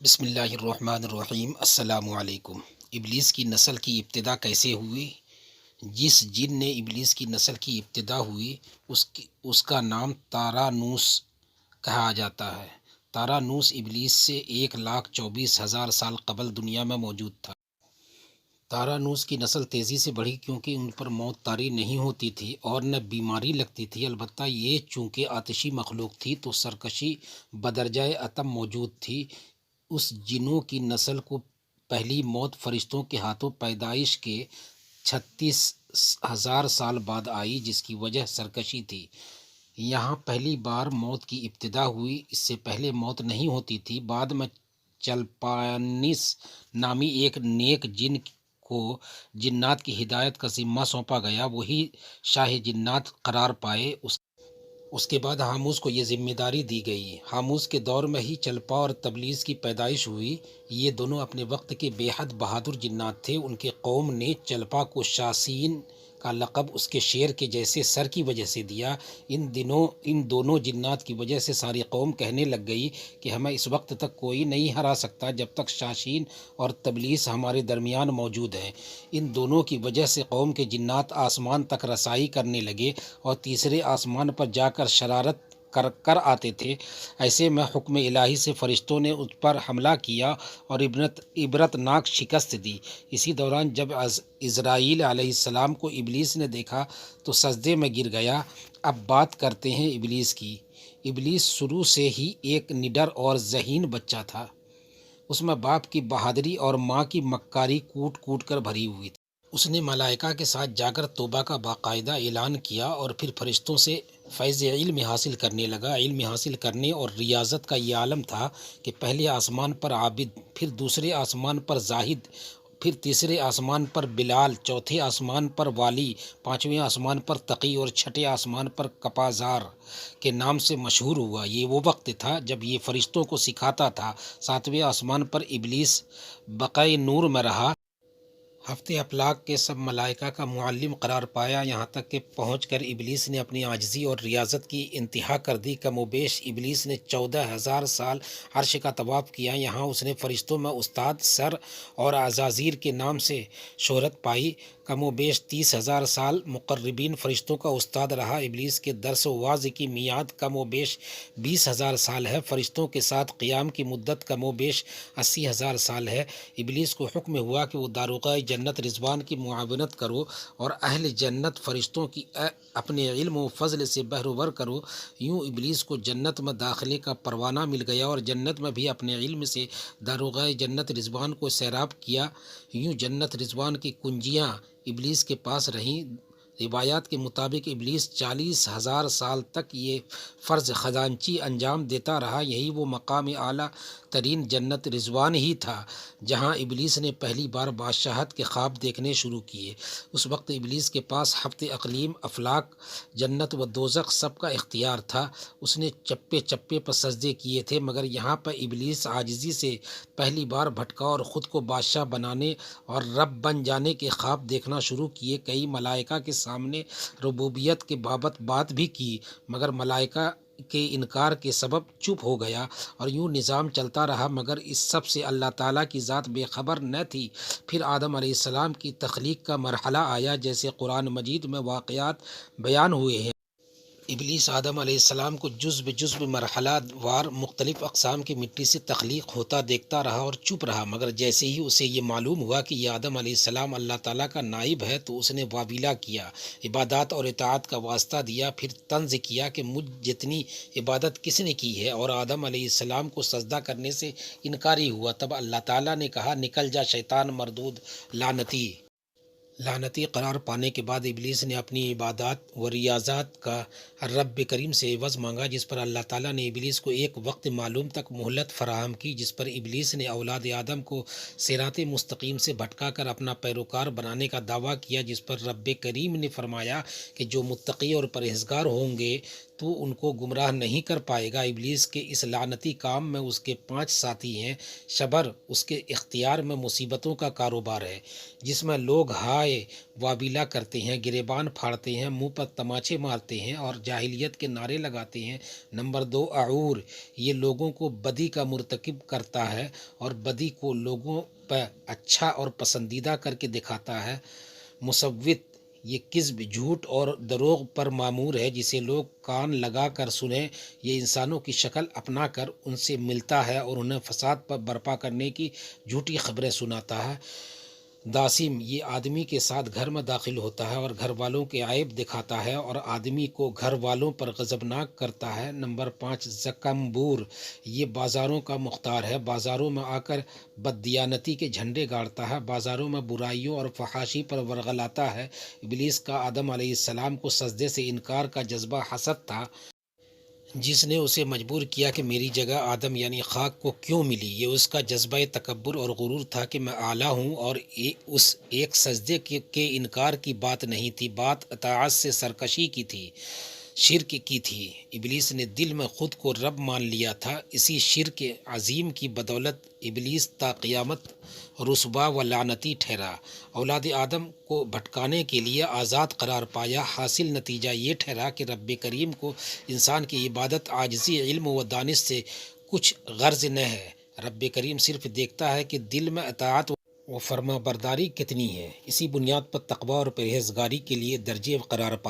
بسم اللہ الرحمن الرحیم۔ السلام علیکم۔ ابلیس کی نسل کی ابتدا کیسے ہوئی؟ جس جن نے ابلیس کی نسل کی ابتدا ہوئی اس کا نام تارانوس کہا جاتا ہے۔ تارانوس ابلیس سے 1,24,000 سال قبل دنیا میں موجود تھا۔ تارانوس کی نسل تیزی سے بڑھی کیونکہ ان پر موت طاری نہیں ہوتی تھی اور نہ بیماری لگتی تھی، البتہ یہ چونکہ آتشی مخلوق تھی تو سرکشی بدرجۂ اتم موجود تھی۔ اس جنوں کی نسل کو پہلی موت فرشتوں کے ہاتھوں پیدائش کے 36,000 سال بعد آئی، جس کی وجہ سرکشی تھی۔ یہاں پہلی بار موت کی ابتدا ہوئی، اس سے پہلے موت نہیں ہوتی تھی۔ بعد میں چلپانس نامی ایک نیک جن کو جنات کی ہدایت کا ذمہ سونپا گیا، وہی شاہ جنات قرار پائے۔ اس کے بعد ہاموس کو یہ ذمہ داری دی گئی۔ ہاموس کے دور میں ہی چلپا اور تبلیس کی پیدائش ہوئی۔ یہ دونوں اپنے وقت کے بے حد بہادر جنات تھے۔ ان کے قوم نے چلپا کو شاسین کا لقب اس کے شیر کے جیسے سر کی وجہ سے دیا۔ ان دونوں جنات کی وجہ سے ساری قوم کہنے لگ گئی کہ ہمیں اس وقت تک کوئی نہیں ہرا سکتا جب تک شاسین اور تبلیس ہمارے درمیان موجود ہیں۔ ان دونوں کی وجہ سے قوم کے جنات آسمان تک رسائی کرنے لگے اور تیسرے آسمان پر جا کر شرارت کر آتے تھے۔ ایسے میں حکم الہی سے فرشتوں نے اس پر حملہ کیا اور عبرتناک شکست دی۔ اسی دوران جب عزرائیل علیہ السلام کو ابلیس نے دیکھا تو سجدے میں گر گیا۔ اب بات کرتے ہیں ابلیس کی۔ ابلیس شروع سے ہی ایک نڈر اور ذہین بچہ تھا۔ اس میں باپ کی بہادری اور ماں کی مکاری کوٹ کوٹ کر بھری ہوئی تھی۔ اس نے ملائکہ کے ساتھ جا کر توبہ کا باقاعدہ اعلان کیا اور پھر فرشتوں سے فیض علم حاصل کرنے لگا۔ علم حاصل کرنے اور ریاضت کا یہ عالم تھا کہ پہلے آسمان پر عابد، پھر دوسرے آسمان پر زاہد، پھر تیسرے آسمان پر بلال، چوتھے آسمان پر والی، پانچویں آسمان پر تقی اور چھٹے آسمان پر کپازار کے نام سے مشہور ہوا۔ یہ وہ وقت تھا جب یہ فرشتوں کو سکھاتا تھا۔ ساتویں آسمان پر ابلیس بقائے نور میں رہا۔ ہفتے افلاک کے سب ملائکہ کا معلم قرار پایا، یہاں تک کہ پہنچ کر ابلیس نے اپنی عاجزی اور ریاضت کی انتہا کر دی۔ کم و بیش ابلیس نے 14,000 سال عرش کا طواف کیا۔ یہاں اس نے فرشتوں میں استاد، سر اور عزازیل کے نام سے شہرت پائی۔ کم و بیش 30,000 سال مقربین فرشتوں کا استاد رہا۔ ابلیس کے درس و وعظ کی میعاد کم و بیش 20,000 سال ہے۔ فرشتوں کے ساتھ قیام کی مدت کم و بیش 80,000 سال ہے۔ ابلیس کو حکم ہوا کہ وہ داروغہ جنت رضوان کی معاونت کرو اور اہل جنت فرشتوں کی اپنے علم و فضل سے بہرور کرو۔ یوں ابلیس کو جنت میں داخلے کا پروانہ مل گیا اور جنت میں بھی اپنے علم سے داروغہ جنت رضوان کو سیراب کیا۔ یوں جنت رضوان کی کنجیاں ابلیس کے پاس رہیں۔ روایات کے مطابق ابلیس 40,000 سال تک یہ فرض خزانچی انجام دیتا رہا۔ یہی وہ مقام اعلیٰ ترین جنت رضوان ہی تھا جہاں ابلیس نے پہلی بار بادشاہت کے خواب دیکھنے شروع کیے۔ اس وقت ابلیس کے پاس ہفت اقلیم، افلاک، جنت و دوزخ سب کا اختیار تھا۔ اس نے چپے چپے پر سجدے کیے تھے، مگر یہاں پر ابلیس عاجزی سے پہلی بار بھٹکا اور خود کو بادشاہ بنانے اور رب بن جانے کے خواب دیکھنا شروع کیے۔ کئی ملائکہ کے سامنے ربوبیت کے بابت بات بھی کی، مگر ملائکہ کے انکار کے سبب چپ ہو گیا اور یوں نظام چلتا رہا، مگر اس سب سے اللہ تعالیٰ کی ذات بے خبر نہ تھی۔ پھر آدم علیہ السلام کی تخلیق کا مرحلہ آیا، جیسے قرآن مجید میں واقعات بیان ہوئے ہیں۔ ابلیس آدم علیہ السلام کو جزو جزو مرحلہ وار مختلف اقسام کی مٹی سے تخلیق ہوتا دیکھتا رہا اور چپ رہا، مگر جیسے ہی اسے یہ معلوم ہوا کہ یہ آدم علیہ السلام اللہ تعالیٰ کا نائب ہے تو اس نے واویلا کیا، عبادات اور اطاعت کا واسطہ دیا، پھر طنز کیا کہ مجھ جتنی عبادت کس نے کی ہے، اور آدم علیہ السلام کو سجدہ کرنے سے انکاری ہوا۔ تب اللہ تعالیٰ نے کہا، نکل جا شیطان مردود، لعنتی قرار پانے کے بعد ابلیس نے اپنی عبادات و ریاضات کا رب کریم سے عوض مانگا، جس پر اللہ تعالیٰ نے ابلیس کو ایک وقت معلوم تک مہلت فراہم کی، جس پر ابلیس نے اولاد آدم کو صراط مستقیم سے بھٹکا کر اپنا پیروکار بنانے کا دعویٰ کیا، جس پر رب کریم نے فرمایا کہ جو متقی اور پرہیزگار ہوں گے تو ان کو گمراہ نہیں کر پائے گا۔ ابلیس کے اس لعنتی کام میں اس کے 5 ساتھی ہیں۔ شبر اس کے اختیار میں مصیبتوں کا کاروبار ہے، جس میں لوگ ہائے وابیلا کرتے ہیں، گریبان پھاڑتے ہیں، منہ پر تماچے مارتے ہیں اور جاہلیت کے نعرے لگاتے ہیں۔ نمبر 2 اعور، یہ لوگوں کو بدی کا مرتکب کرتا ہے اور بدی کو لوگوں پر اچھا اور پسندیدہ کر کے دکھاتا ہے۔ مصوت، یہ کذب، جھوٹ اور دروغ پر معمور ہے، جسے لوگ کان لگا کر سنیں۔ یہ انسانوں کی شکل اپنا کر ان سے ملتا ہے اور انہیں فساد پر برپا کرنے کی جھوٹی خبریں سناتا ہے۔ داسم، یہ آدمی کے ساتھ گھر میں داخل ہوتا ہے اور گھر والوں کے عیب دکھاتا ہے اور آدمی کو گھر والوں پر غضبناک کرتا ہے۔ نمبر 5 زکمبور، یہ بازاروں کا مختار ہے، بازاروں میں آ کر بددیانتی کے جھنڈے گاڑتا ہے، بازاروں میں برائیوں اور فحاشی پر ورغلاتا ہے۔ ابلیس کا آدم علیہ السلام کو سجدے سے انکار کا جذبہ حسد تھا، جس نے اسے مجبور کیا کہ میری جگہ آدم یعنی خاک کو کیوں ملی۔ یہ اس کا جذبہ تکبر اور غرور تھا کہ میں اعلیٰ ہوں، اور اس ایک سجدے کے انکار کی بات نہیں تھی، بات اطاعت سے سرکشی کی تھی، شرک کی تھی۔ ابلیس نے دل میں خود کو رب مان لیا تھا۔ اسی شرک عظیم کی بدولت ابلیس تا قیامت رسوا و لعنتی ٹھہرا، اولاد آدم کو بھٹکانے کے لیے آزاد قرار پایا۔ حاصل نتیجہ یہ ٹھہرا کہ رب کریم کو انسان کی عبادت، عاجزی، علم و دانش سے کچھ غرض نہ ہے۔ رب کریم صرف دیکھتا ہے کہ دل میں اطاعت و فرما برداری کتنی ہے۔ اسی بنیاد پر تقوی اور پرہیزگاری کے لیے درجے قرار پاتا